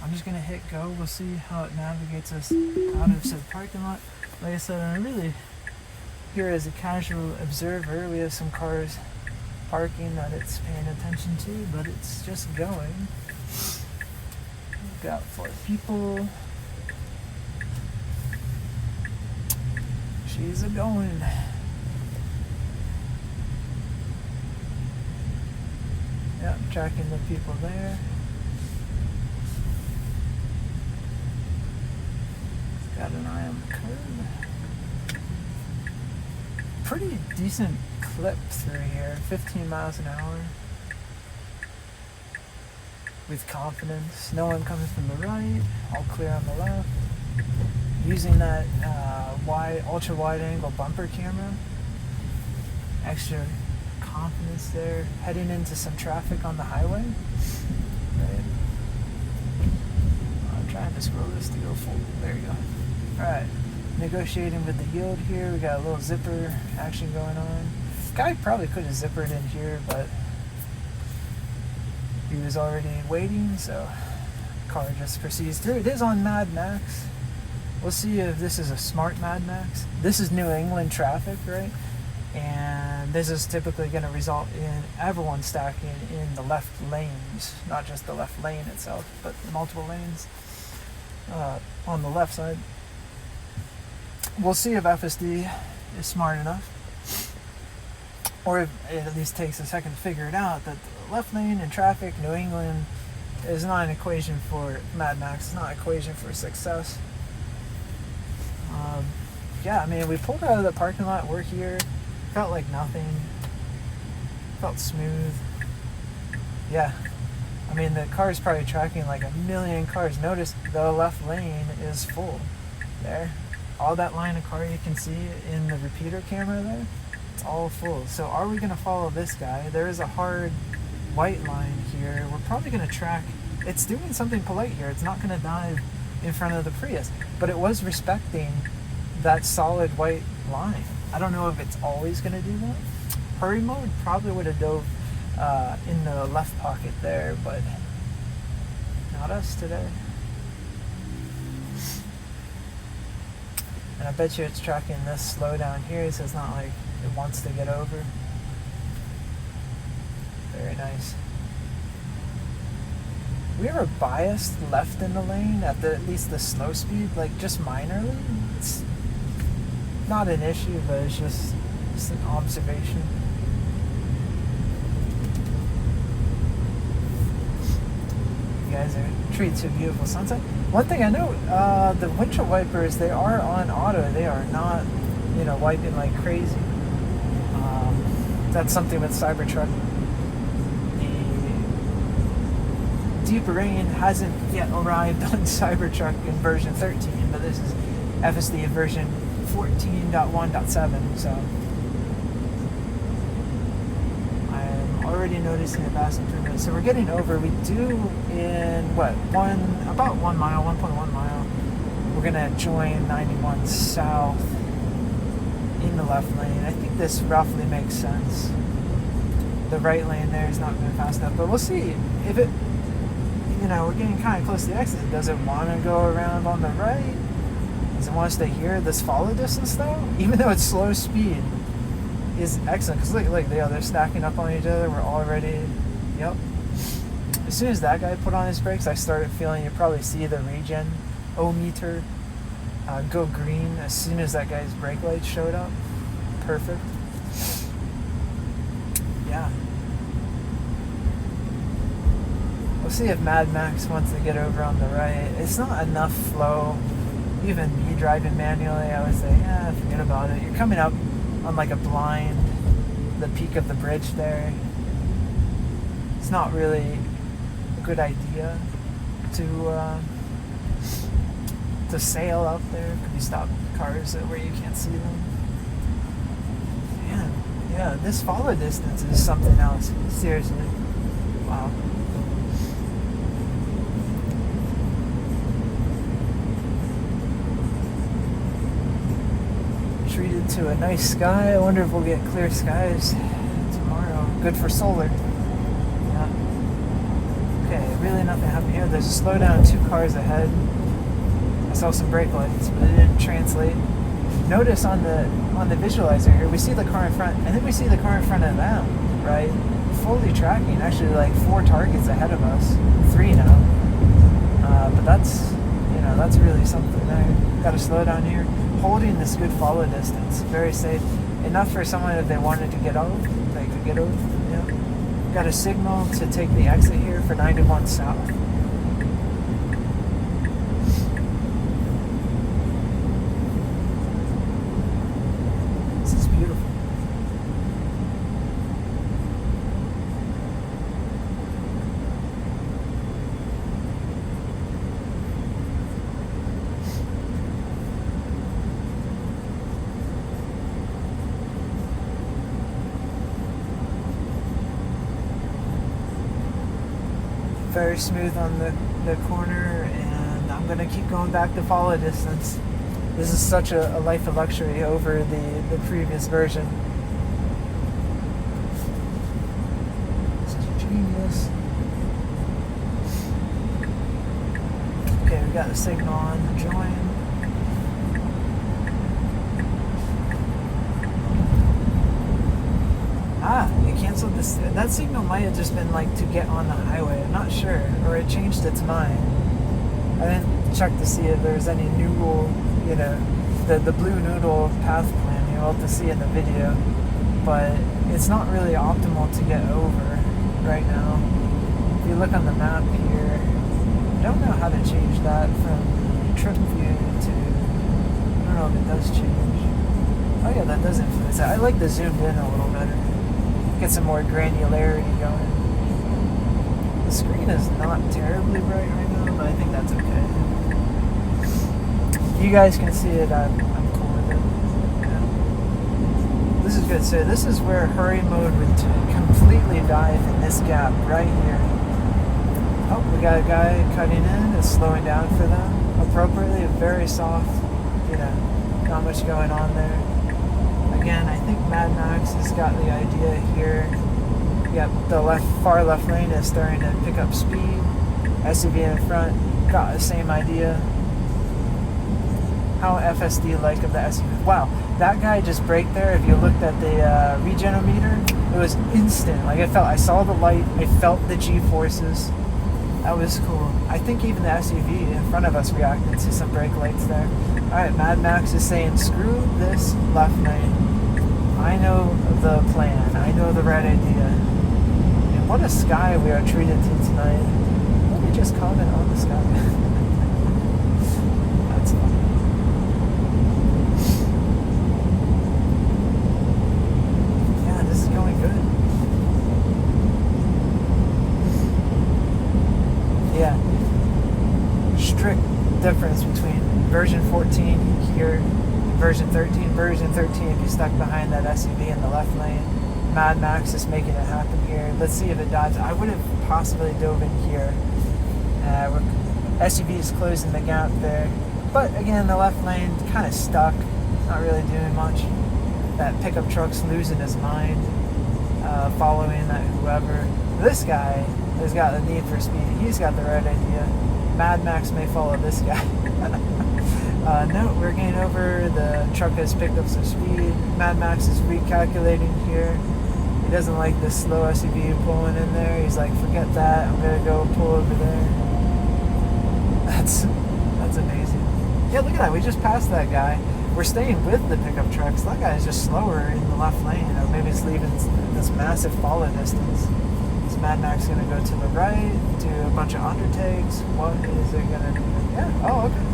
I'm just gonna hit go. We'll see how it navigates us out of said parking lot. Like I said, I'm really here as a casual observer. We have some cars parking that it's paying attention to, but it's just going. We've got 4 people. She's a going. Yep, tracking the people there. Got an eye on the curb. Pretty decent clip through here, 15 miles an hour. With confidence. No one coming from the right, all clear on the left. Using that ultra wide angle bumper camera. Extra confidence there. Heading into some traffic on the highway. Right. I'm trying to scroll this to go full. There you go. Alright. Negotiating with the yield here. We got a little zipper action going on. Guy probably could have zippered in here, but he was already waiting, so car just proceeds through. It is on Mad Max. We'll see if this is a smart Mad Max. This is New England traffic, right? And this is typically going to result in everyone stacking in the left lanes, not just the left lane itself, but multiple lanes on the left side. We'll see if FSD is smart enough, or if it at least takes a second to figure it out, that the left lane in traffic, New England, is not an equation for Mad Max. It's not an equation for success. Yeah, I mean, we pulled out of the parking lot. We're here. Felt like nothing. Felt smooth. Yeah. I mean, the car is probably tracking like a million cars. Notice the left lane is full. There. All that line of car you can see in the repeater camera there, it's all full. So are we going to follow this guy? There is a hard white line here. We're probably going to track. It's doing something polite here. It's not going to dive in front of the Prius. But it was respecting that solid white line. I don't know if it's always going to do that. Hurry mode probably would have dove in the left pocket there, but not us today. And I bet you it's tracking this slowdown here, so it's not like it wants to get over. Very nice. We ever biased left in the lane at least the slow speed, like just minorly? It's not an issue, but it's just an observation. You guys are treated to a beautiful sunset. One thing I know, the windshield wipers, they are on auto. They are not, wiping like crazy. That's something with Cybertruck. The deep rain hasn't yet arrived on Cybertruck in version 13, but this is FSD version 14.1.7, so I'm already noticing a vast improvement. So we're getting over. We do in about 1 mile, 1.1 mile. We're gonna join 91 south in the left lane. I think this roughly makes sense. The right lane there is not going fast enough, but we'll see if it. We're getting kind of close to the exit. Does it want to go around on the right? Does it want to stay here? This follow distance though, even though it's slow speed, is excellent. Because look, they're stacking up on each other. We're already, yep. As soon as that guy put on his brakes, I started feeling, you probably see the regen O-meter go green as soon as that guy's brake lights showed up. Perfect. Yeah. We'll see if Mad Max wants to get over on the right. It's not enough flow. Even me driving manually, I would say, forget about it. You're coming up on like a blind, the peak of the bridge there. It's not really a good idea to sail out there. Could you stop cars where you can't see them? Man, yeah, this follow distance is something else. Seriously. Wow. Treated to a nice sky. I wonder if we'll get clear skies tomorrow. Good for solar. Yeah. Okay. really nothing happening here. There's a slowdown 2 cars ahead. I saw some brake lights, but it didn't translate. Notice on the visualizer here, we see the car in front, and then we see the car in front of them, right? Fully tracking, actually like 4 targets ahead of us, 3 now. But that's, you know, that's really something there. Got to slow down here, holding this good follow distance, very safe. Enough for someone if they wanted to get over, they could get over. Yeah. Got a signal to take the exit here for 91 south. This is beautiful. Very smooth on the corner, and I'm gonna keep going back to follow distance. This is such a life of luxury over the previous version. This is genius. Okay, we got the signal on the join. It canceled this. That signal might have just been like to get on the highway. I'm not sure, or it changed its mind. I didn't check to see if there's any noodle, you know, the blue noodle path plan. You'll have to see in the video, but it's not really optimal to get over right now. If you look on the map here, I don't know how to change that from trip view to. I don't know if it does change. Oh yeah, that does influence it. I like the zoomed in a little better. Get some more granularity going. The screen is not terribly bright right now, but I think that's okay. If you guys can see it, I'm cool with it. Yeah. This is good. So this is where hurry mode would completely dive in this gap right here. Oh, we got a guy cutting in. It's slowing down for them appropriately. Very soft. You know, not much going on there. Again, I think Mad Max has got the idea here. Yep, the far left lane is starting to pick up speed. SUV in front got the same idea. How FSD-like of the SUV. Wow, that guy just braked there. If you looked at the regenometer, it was instant. Like I saw the light, I felt the G-forces. That was cool. I think even the SUV in front of us reacted to some brake lights there. Alright, Mad Max is saying, screw this left lane. I know the plan. I know the right idea. And what a sky we are treated to tonight. Let me just comment on the sky. That's funny. Yeah, this is going good. Yeah. Strict difference between version 14 here and version 13. Version 13, if you stuck behind that SUV in the left lane, Mad Max is making it happen here. Let's see if it dives. I would have possibly dove in here. SUV is closing the gap there. But again, the left lane kind of stuck. Not really doing much. That pickup truck's losing his mind, following that whoever. This guy has got the need for speed. He's got the right idea. Mad Max may follow this guy. No, we're getting over. The truck has picked up some speed. Mad Max is recalculating here. He doesn't like this slow SUV pulling in there. He's like, forget that. I'm gonna go pull over there. That's amazing. Yeah, look at that. We just passed that guy. We're staying with the pickup trucks. That guy is just slower in the left lane. Or maybe it's leaving this massive follow distance. Is Mad Max gonna go to the right? Do a bunch of undertakes? What is it gonna do? Yeah. Oh, okay.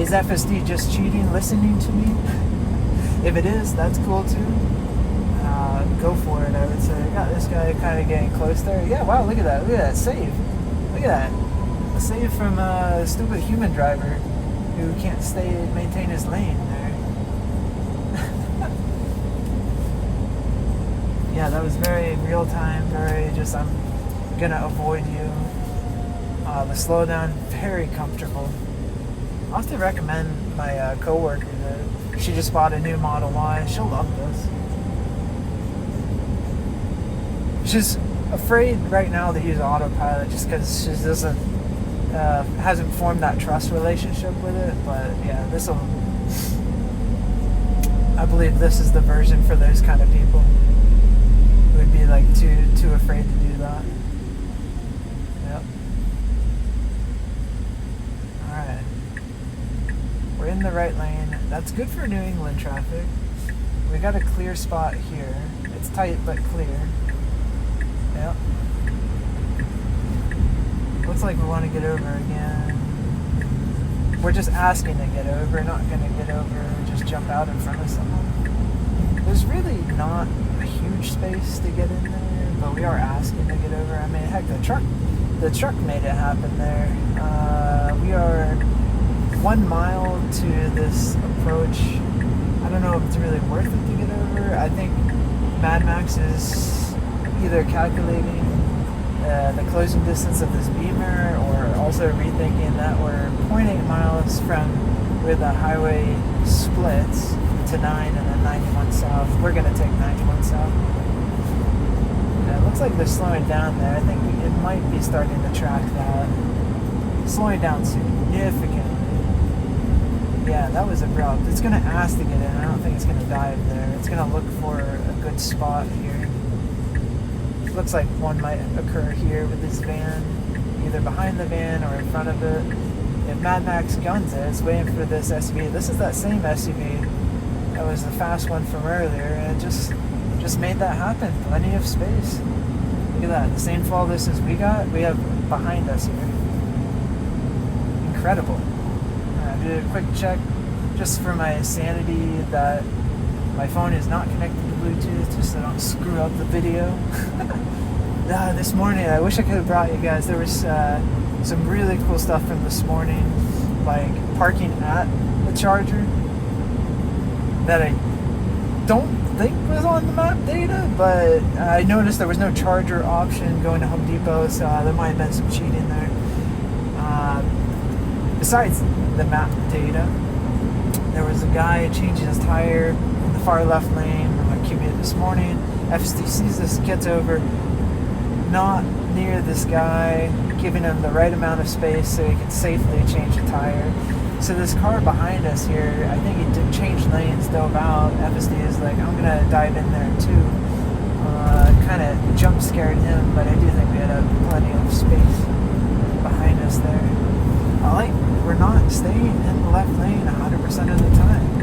Is FSD just cheating, listening to me? If it is, that's cool too. Go for it, I would say. Yeah, this guy kind of getting close there. Yeah, wow, look at that. Look at that save. Look at that. A save from a stupid human driver who can't maintain his lane there. Yeah, that was very real time, very just, I'm gonna avoid you. The slowdown, very comfortable. I'll have to recommend my coworker that she just bought a new Model Y. She'll love this. afraid right now to use autopilot just because she doesn't hasn't formed that trust relationship with it. But yeah, I believe this is the version for those kind of people who would be like too afraid to do that. Yep. Alright. We're in the right lane. That's good for New England traffic. We got a clear spot here. It's tight but clear. Yep. Looks like we want to get over again. We're just asking to get over, not going to get over and just jump out in front of someone. There's really not a huge space to get in there, but we are asking to get over. I mean, heck, the truck made it happen there. We are 1 mile to this approach. I don't know if it's really worth it to get over. I think Mad Max is either calculating the closing distance of this beamer, or also rethinking that we're 0.8 miles from where the highway splits to 9 and then 91 south. We're going to take 91 south. Yeah, it looks like they're slowing down there. I think it might be starting to track that. Slowing down significantly. Yeah, that was abrupt. It's going to ask to get in. I don't think it's going to dive there. It's going to look for a good spot here. Looks like one might occur here with this van, either behind the van or in front of it. If Mad Max guns it, it's waiting for this SUV. This is that same SUV that was the fast one from earlier, and it just made that happen. Plenty of space. Look at that. The same fall distance we have behind us here. Incredible. I did a quick check just for my sanity that my phone is not connected to Bluetooth, just so I don't screw up the video. This morning, I wish I could have brought you guys. There was some really cool stuff from this morning, like parking at the charger that I don't think was on the map data, but I noticed there was no charger option going to Home Depot, so there might have been some cheating there. Besides the map data, there was a guy changing his tire in the far left lane on my commute this morning. FSD sees this, gets over, not near this guy, giving him the right amount of space so he can safely change the tire. So this car behind us here, I think he did change lanes, dove out. FSD is like, I'm going to dive in there too. Kind of jump scared him, but I do think we had plenty of space behind us there. We're not staying in the left lane 100% of the time.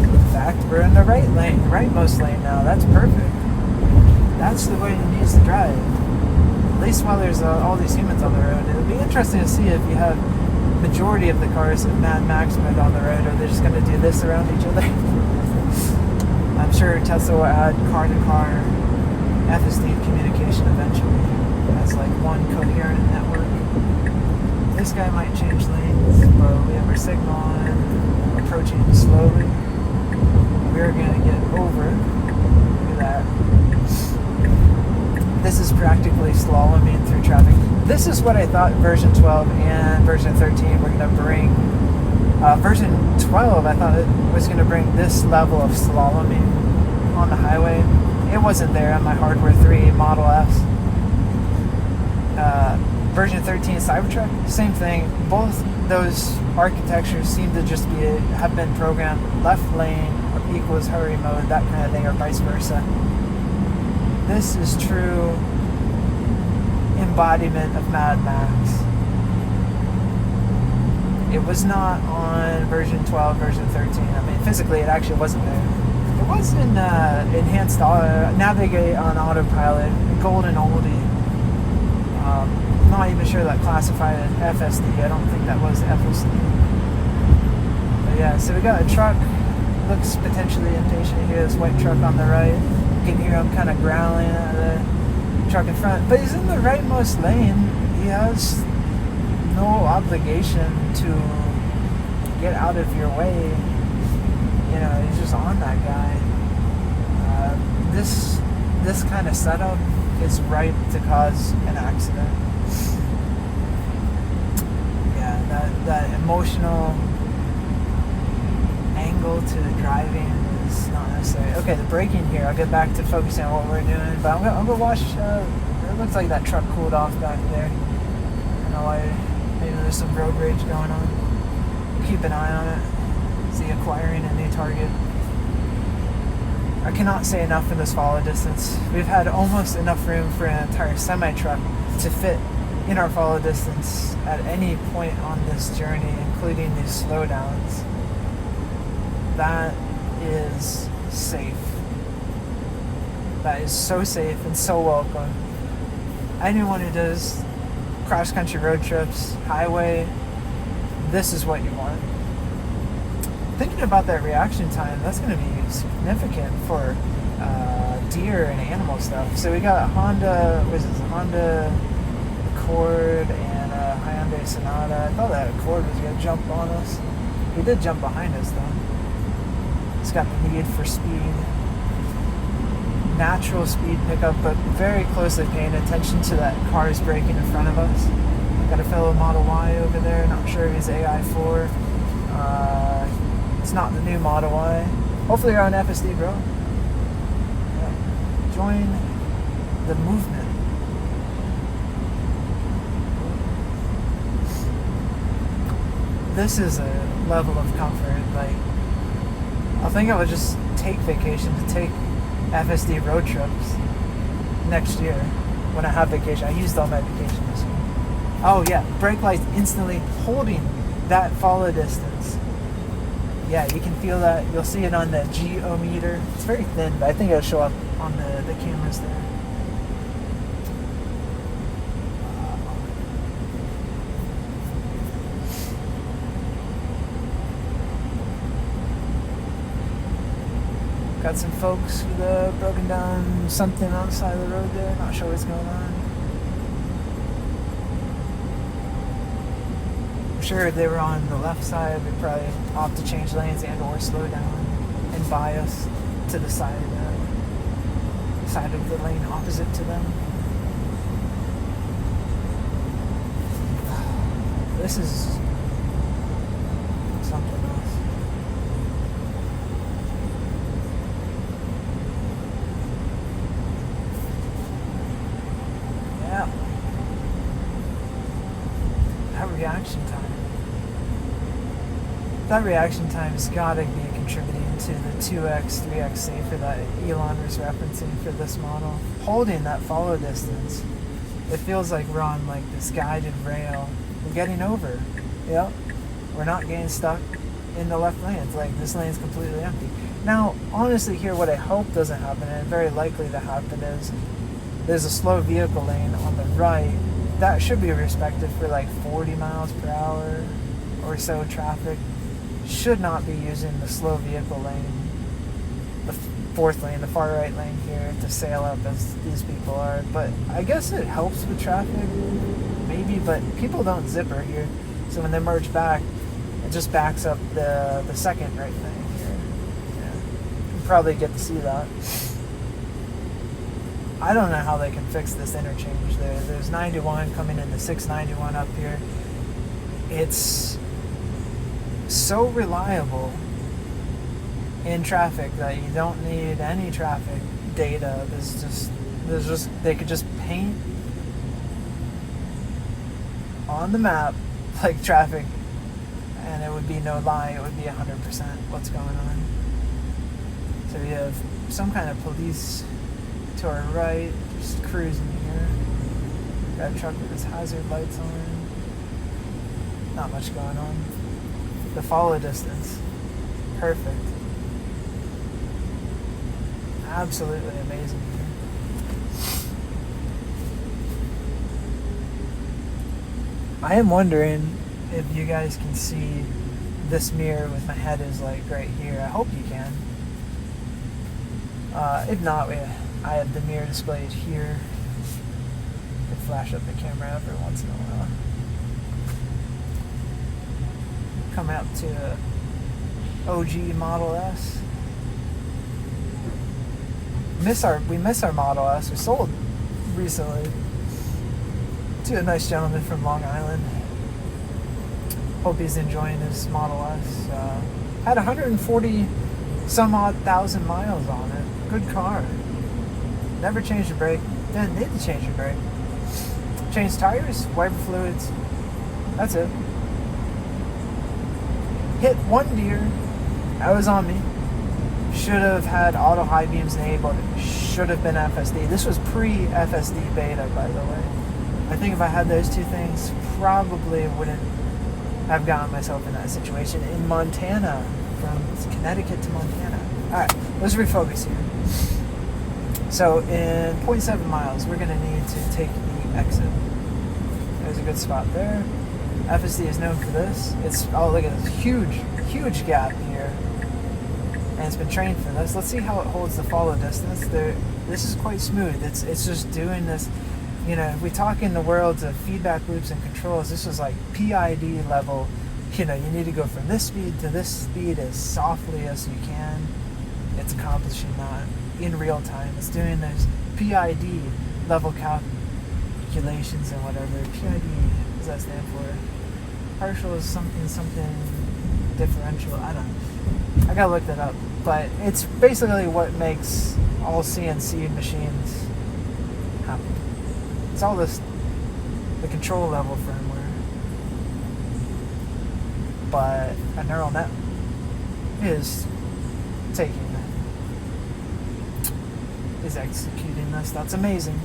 In fact, we're in the right lane, rightmost lane now. That's perfect. That's the way it needs to drive. At least while there's all these humans on the road. It'll be interesting to see if you have majority of the cars in Mad Max mode on the road, or they're just going to do this around each other. I'm sure Tesla will add car-to-car FSD communication eventually. That's like one coherent network. This guy might change lanes, but we have our signal on, approaching slowly. We're going to get over. Look at that. This is practically slaloming through traffic. This is what I thought version 12 and version 13 were going to bring. Version 12, I thought it was going to bring this level of slaloming on the highway. It wasn't there on my Hardware 3 Model S. Version 13 Cybertruck, same thing. Both those architectures seem to just have been programmed left lane equals hurry mode, that kind of thing, or vice versa. This is true embodiment of Mad Max. It was not on version 12, version 13. I mean, physically, it actually wasn't there. It was in enhanced navigate on autopilot, golden oldie. I'm not even sure that classified as FSD. I don't think that was FSD. But yeah, so we got a truck. Looks potentially impatient here. This white truck on the right. You can hear him kind of growling at the truck in front. But he's in the rightmost lane. He has no obligation to get out of your way. You know, he's just on that guy. This kind of setup is ripe to cause an accident. Yeah, that emotional angle to the driving is not necessary. Okay, the braking here, I'll get back to focusing on what we're doing, but I'm gonna watch It looks like that truck cooled off back there. I don't know why. Maybe there's some road rage going on. Keep an eye on it. Is he acquiring a new target? I cannot say enough for this follow distance. We've had almost enough room for an entire semi-truck to fit in our follow distance at any point on this journey, including these slowdowns. That is safe. That is so safe and so welcome. Anyone who does cross-country road trips, highway, this is what you want. Thinking about that reaction time, that's going to be significant for deer and animal stuff. So we got Honda Accord and a Hyundai Sonata. I thought that Accord was going to jump on us. He did jump behind us though. It's got the need for speed. Natural speed pickup, but very closely paying attention to that cars braking in front of us. Got a fellow Model Y over there, not sure if he's AI4. It's not the new Model Y. Hopefully you're on FSD, bro. Yeah. Join the movement. This is a level of comfort. Like, I think I would just take vacation to take FSD road trips next year when I have vacation. I used all my vacation this year. Oh yeah, brake lights instantly holding that follow distance. Yeah, you can feel that. You'll see it on the geometer. It's very thin, but I think it'll show up on the cameras there. Got some folks with broken down something on the side of the road there. Not sure what's going on. I'm sure if they were on the left side, we'd probably opt to change lanes and or slow down and bias to the side of the lane opposite to them. This is something else. Yeah. That reaction time has got to be contributing to the 2x, 3x safer that Elon was referencing for this model. Holding that follow distance, it feels like we're on like this guided rail. We're getting over. Yep. We're not getting stuck in the left lane. It's like this lane's completely empty. Now, honestly here, what I hope doesn't happen, and very likely to happen, is there's a slow vehicle lane on the right. That should be respected for like 40 miles per hour or so traffic. Should not be using the slow vehicle lane, the fourth lane, the far right lane here to sail up as these people are. But I guess it helps with traffic, maybe, but people don't zipper here. So when they merge back, it just backs up the second right lane here. Yeah. You probably get to see that. I don't know how they can fix this interchange there. There's 91 coming into 691 up here. It's so reliable in traffic that you don't need any traffic data. They could just paint on the map like traffic, and it would be no lie. It would be 100% what's going on. So we have some kind of police to our right, just cruising here. Got a truck with its hazard lights on. Not much going on. The follow distance, perfect. Absolutely amazing here. I am wondering if you guys can see this mirror with my head is like right here. I hope you can. If not, I have the mirror displayed here. Could flash up the camera every once in a while. Coming up to OG Model S. We miss our Model S. We sold recently to a nice gentleman from Long Island. Hope he's enjoying his Model S. Had 140 some odd thousand miles on it. Good car. Never changed the brake. Didn't need to change the brake. Change tires, wiper fluids. That's it. Hit one deer. That was on me. Should have had auto high beams enabled. Should have been FSD. This was pre-FSD beta, by the way. I think if I had those two things, probably wouldn't have gotten myself in that situation in Montana, from Connecticut to Montana. Alright, let's refocus here. So in 0.7 miles, we're going to need to take the exit. There's a good spot there. FSD is known for this. Oh, look at this huge gap here. And it's been trained for this. Let's see how it holds the follow distance. This is quite smooth. It's just doing this. You know, if we talk in the worlds of feedback loops and controls, this is like PID level. You know, you need to go from this speed to this speed as softly as you can. It's accomplishing that in real time. It's doing those PID level calculations and whatever. PID, what does that stand for? Partial is something differential. I don't know. I gotta look that up. But it's basically what makes all CNC machines happen. It's all the control level firmware. But a neural net is executing this. That's amazing.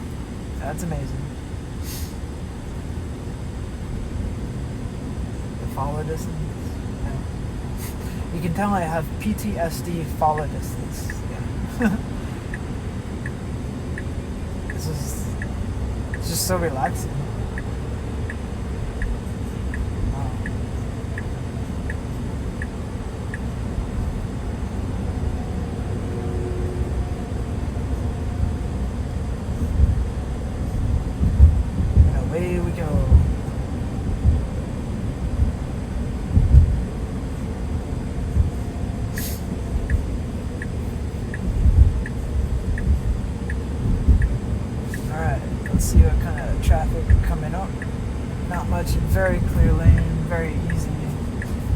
That's amazing. The follow distance. Yeah. You can tell I have PTSD follow distance. Yeah. It's just so relaxing. See what kind of traffic coming up. Not much, very clear lane, very easy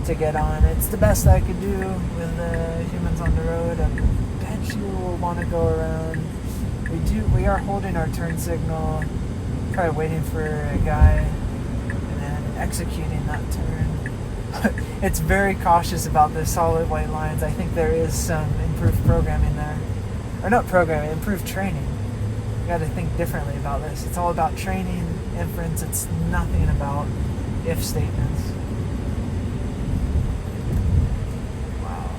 to get on. It's the best I could do with humans on the road. I bet you will want to go around. We are holding our turn signal, probably waiting for a guy, and then executing that turn. It's very cautious about the solid white lines. I think there is some improved programming there. Or not programming, improved training. You got to think differently about this. It's all about training, inference. It's nothing about if statements. Wow.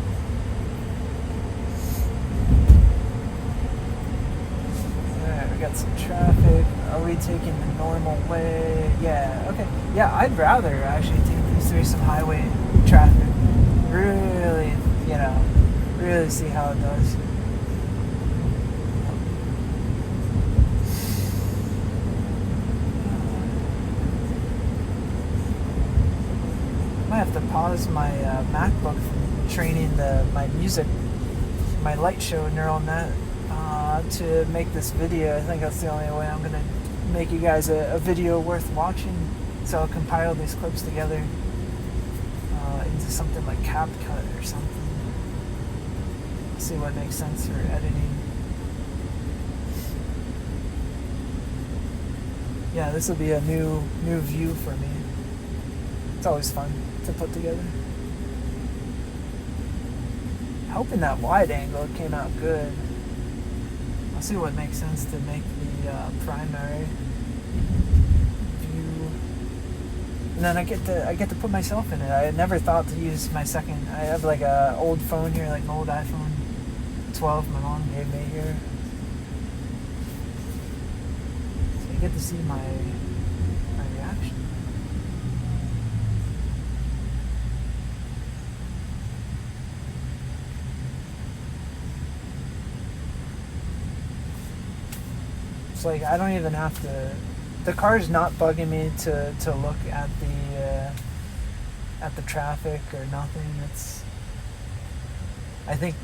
Alright, we got some traffic. Are we taking the normal way? Yeah, okay. Yeah, I'd rather actually take these through some highway traffic. Really, really see how it does. I have to pause my MacBook from training my light show neural net to make this video. I think that's the only way I'm going to make you guys a video worth watching. So I'll compile these clips together into something like CapCut or something. See what makes sense for editing. Yeah, this will be a new view for me. It's always fun to put together. Hoping that wide angle came out good. I'll see what makes sense to make the primary view, and then I get to put myself in it. I had never thought to use my second. I have like a old phone here, like an old iPhone 12 my mom gave me here, so I get to see my reaction. It's like I don't even have to. The car's not bugging me to look at the traffic or nothing. I think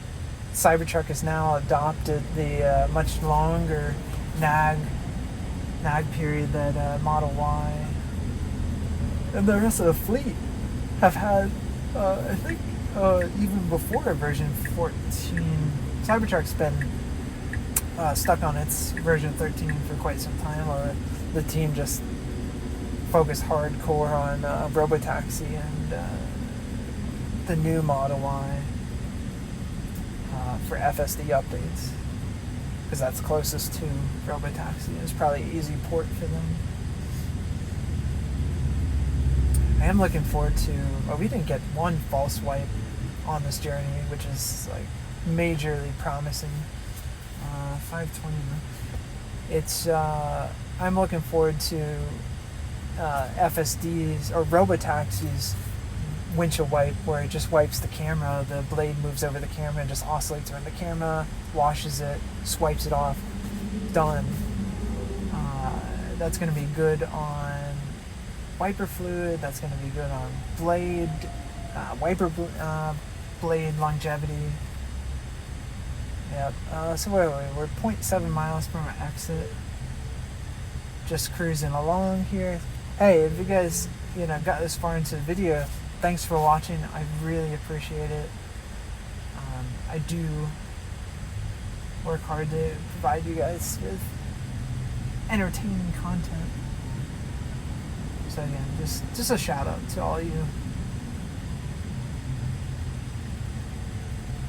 Cybertruck has now adopted the much longer nag period that Model Y and the rest of the fleet have had. I think even before version 14, Cybertruck's been stuck on its version 13 for quite some time, or the team just focus hardcore on Robotaxi and the new Model Y for FSD updates, because that's closest to Robotaxi. It's probably an easy port for them. I am looking forward to... Well, we didn't get one false wipe on this journey, which is like majorly promising. 520. It's... I'm looking forward to FSD's or Robotaxi's windshield wipe, where it just wipes the camera. The blade moves over the camera and just oscillates around the camera, washes it, swipes it off. Done. That's going to be good on wiper fluid. That's going to be good on blade, blade longevity. Yep. So wait, we're 0.7 miles from our exit. Just cruising along here. Hey, if you guys, got this far into the video, thanks for watching. I really appreciate it. I do work hard to provide you guys with entertaining content. So again, just a shout out to all you,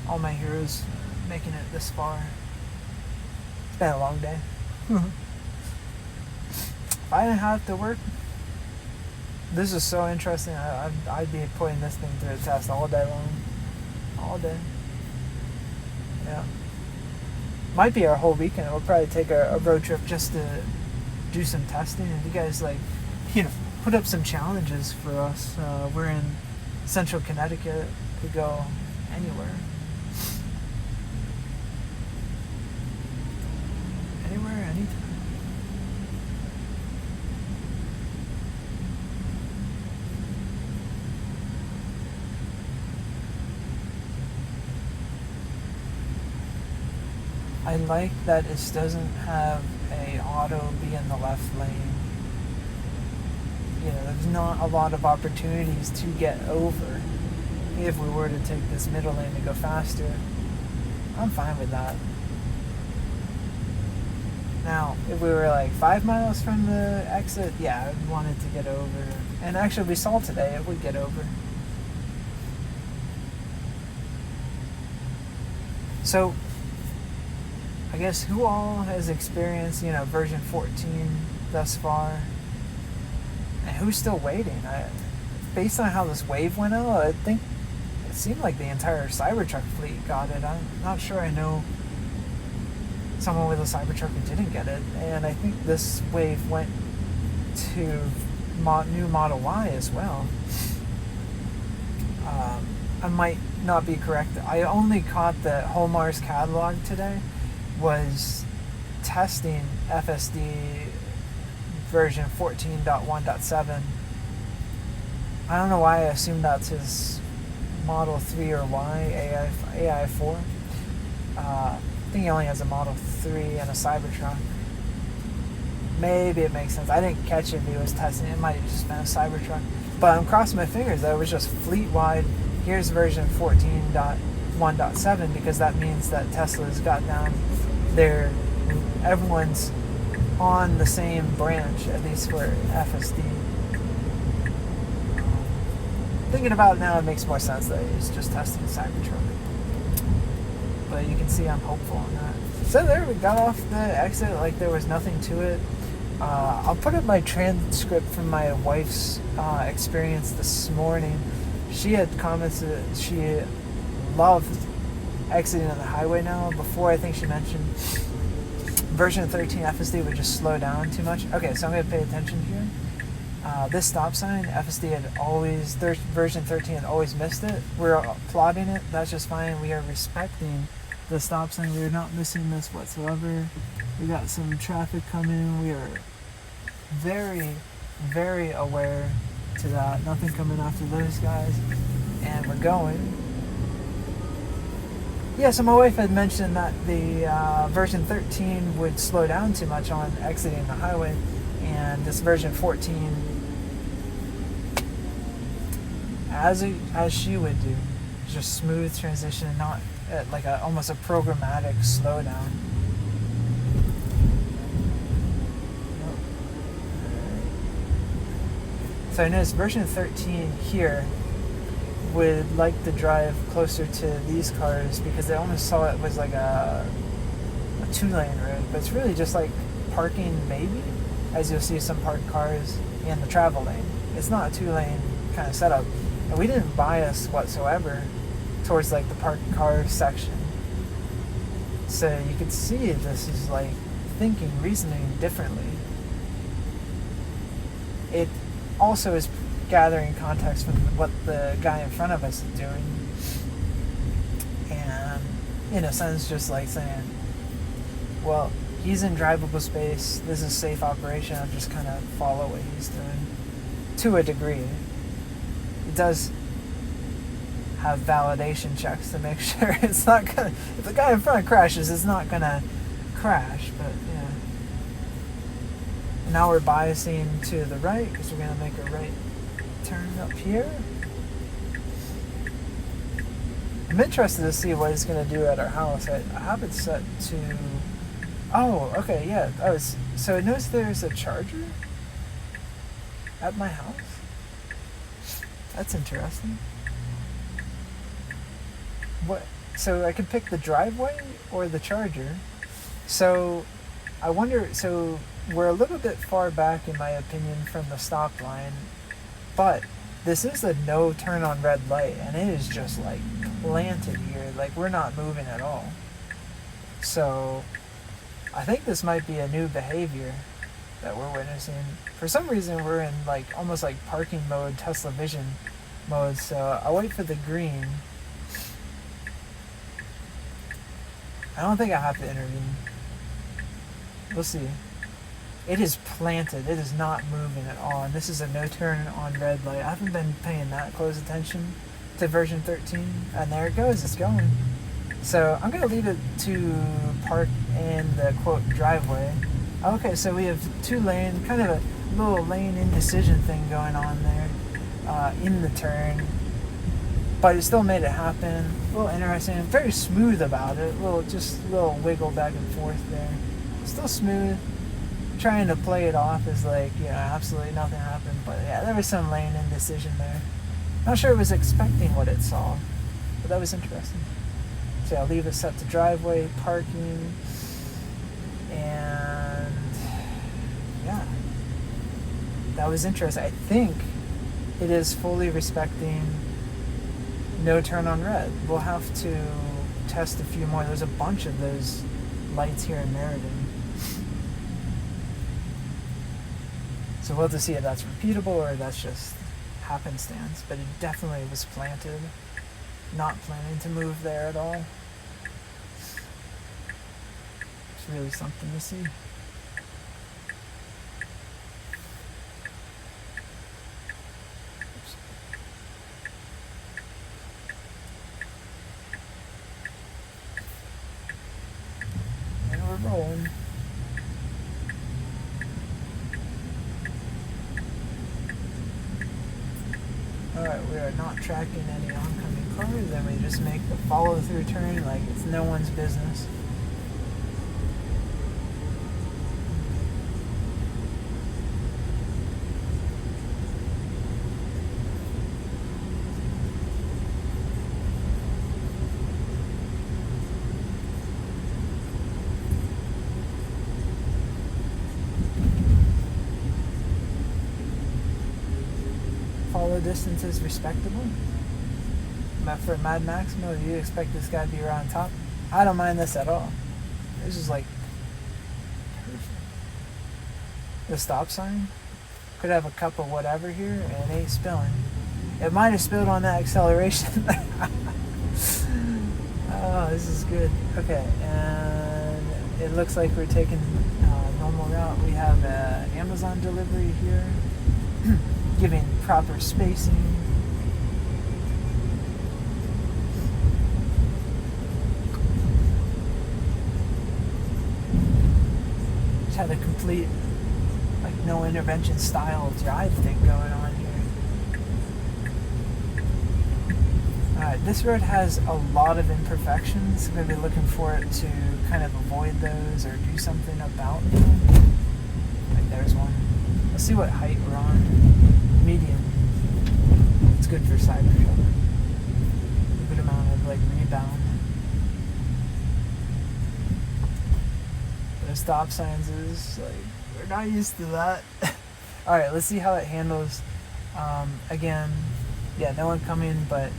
all my heroes making it this far. It's been a long day. If I didn't have to work, this is so interesting. I'd be putting this thing through a test all day long. All day. Yeah. Might be our whole weekend. We'll probably take a road trip just to do some testing. And you guys put up some challenges for us. We're in central Connecticut. Could go anywhere. Anywhere, anytime. I like that it doesn't have a auto be in the left lane. There's not a lot of opportunities to get over if we were to take this middle lane to go faster. I'm fine with that. Now, if we were like 5 miles from the exit, yeah, I wanted to get over. And actually, we saw today it would get over. So, I guess who all has experienced, version 14 thus far? And who's still waiting? Based on how this wave went out, I think it seemed like the entire Cybertruck fleet got it. I'm not sure I know someone with a Cybertruck who didn't get it. And I think this wave went to new Model Y as well. I might not be correct. I only caught the Homar's catalog today. Was testing FSD version 14.1.7. I don't know why I assumed that's his Model 3 or Y AI4. I think he only has a Model 3 and a Cybertruck. Maybe it makes sense. I didn't catch it if he was testing it. It might have just been a Cybertruck. But I'm crossing my fingers that it was just fleet-wide. Here's version 14.1.7, because that means that Tesla's got down there. Everyone's on the same branch, at least for FSD. Thinking about it now, it makes more sense that he's just testing Cybertruck. But you can see I'm hopeful on that. So there, we got off the exit like there was nothing to it. I'll put up my transcript from my wife's experience this morning. She had commented that she loved exiting on the highway now. Before, I think she mentioned version 13 FSD would just slow down too much. Okay, so I'm going to pay attention here. This stop sign, FSD had always, version 13 had always missed it. We're plotting it. That's just fine. We are respecting the stop sign. We are not missing this whatsoever. We got some traffic coming. We are very, very aware to that. Nothing coming after those guys. And we're going. Yeah, so my wife had mentioned that the version 13 would slow down too much on exiting the highway. And this version 14, as she would do, just smooth transition, not like almost a programmatic slowdown. So I noticed version 13 here would like to drive closer to these cars because they almost saw it was like a 2-lane road, but it's really just like parking maybe, as you'll see some parked cars in the travel lane. It's not a 2-lane kind of setup, and we didn't bias whatsoever towards like the parked car section. So you could see this is like thinking, reasoning differently. It also is gathering context from what the guy in front of us is doing, and in a sense just like saying, well, he's in drivable space, this is safe operation, I'll just kind of follow what he's doing to a degree. It does have validation checks to make sure it's not gonna, if the guy in front crashes, it's not gonna crash, but yeah. And now we're biasing to the right because we're gonna make a right turn up here. I'm interested to see what it's gonna do at our house. I have it set to, oh, okay, yeah. So it knows there's a charger at my house. That's interesting. What? So I could pick the driveway or the charger. So I wonder, so we're a little bit far back in my opinion from the stop line, but this is a no turn on red light and it is just like planted here. Like we're not moving at all. So I think this might be a new behavior that we're witnessing. For some reason we're in like almost like parking mode, Tesla vision mode. So I'll wait for the green. I don't think I have to intervene. We'll see. It is planted. It is not moving at all. And this is a no turn on red light. I haven't been paying that close attention to version 13. And there it goes. It's going. So I'm going to leave it to park in the quote driveway. Okay, so we have 2-lane, kind of a little lane indecision thing going on there in the turn. But it still made it happen. A little interesting. Very smooth about it. Just a little wiggle back and forth there. Still smooth. Trying to play it off as like, absolutely nothing happened. But yeah, there was some lane indecision there. Not sure it was expecting what it saw. But that was interesting. So I'll leave it set to driveway, parking. And yeah. That was interesting. I think it is fully respecting no turn on red. We'll have to test a few more. There's a bunch of those lights here in Meriden. So we'll have to see if that's repeatable or that's just happenstance. But it definitely was planted. Not planning to move there at all. It's really something to see. Rolling. Alright, we are not tracking any oncoming cars, and we just make the follow through turn like it's no one's business. Follow distance is respectable. But for Mad Max mode, you expect this guy to be around top? I don't mind this at all. This is like perfect. The stop sign could have a cup of whatever here and it ain't spilling. It might have spilled on that acceleration. Oh, this is good. Okay, and it looks like we're taking normal route. We have an Amazon delivery here. Giving proper spacing. Just had a complete, like, no intervention style drive thing going on here. Alright, this road has a lot of imperfections. I'm going to be looking for it to kind of avoid those or do something about them. Like, there's one. Let's see what height we're on. medium. It's good for Cybertruck. A good amount of like rebound. The stop signs is like, we're not used to that. Alright, let's see how it handles. Again, yeah, no one coming, but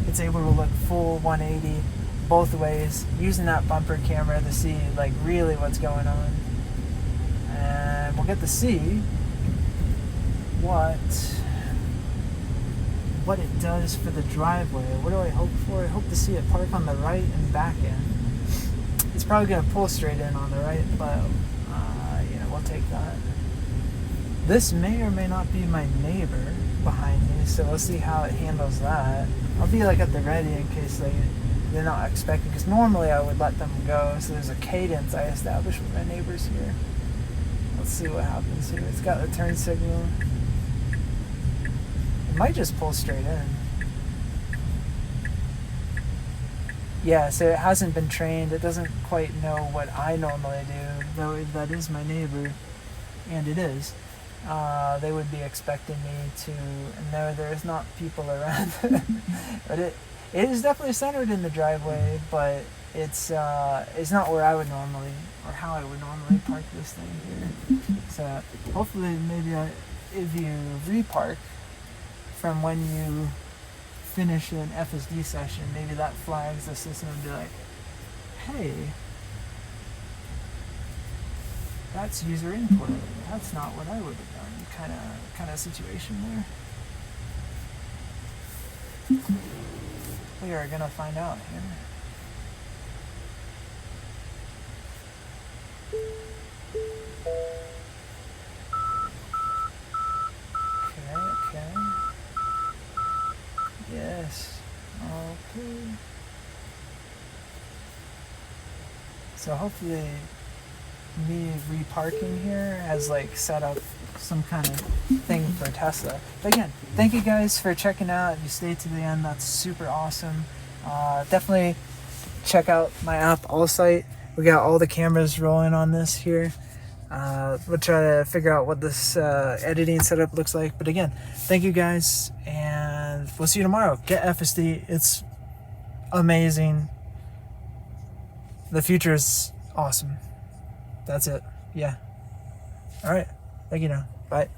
it's able to look full 180 both ways, using that bumper camera to see like really what's going on. And we'll get to see what it does for the driveway. What do I hope for? I hope to see it park on the right and back end. It's probably going to pull straight in on the right, but we'll take that. This may or may not be my neighbor behind me, so we'll see how it handles that. I'll be like at the ready in case they're not expecting, because normally I would let them go, so there's a cadence I establish with my neighbors here. Let's see what happens here. It's got the turn signal. It might just pull straight in. Yeah, so it hasn't been trained. It doesn't quite know what I normally do, though that is my neighbor, and it is. They would be expecting me to, and no, there's not people around. But it is definitely centered in the driveway, but it's not where I would normally, or how I would normally park this thing here. So hopefully maybe if you repark from when you finish an FSD session, maybe that flags the system and be like, hey, that's user input. That's not what I would have done. Kind of situation there. We are gonna find out here. Okay. Yes. Okay. So hopefully me reparking here has like set up some kind of thing for Tesla. But again, thank you guys for checking out. If you stayed to the end, that's super awesome. Definitely check out my app, Allsight. We got all the cameras rolling on this here. We'll try to figure out what this editing setup looks like. But again, thank you guys, and we'll see you tomorrow. Get FSD. It's amazing. The future is awesome. That's it. Yeah. All right. Thank you now. Bye.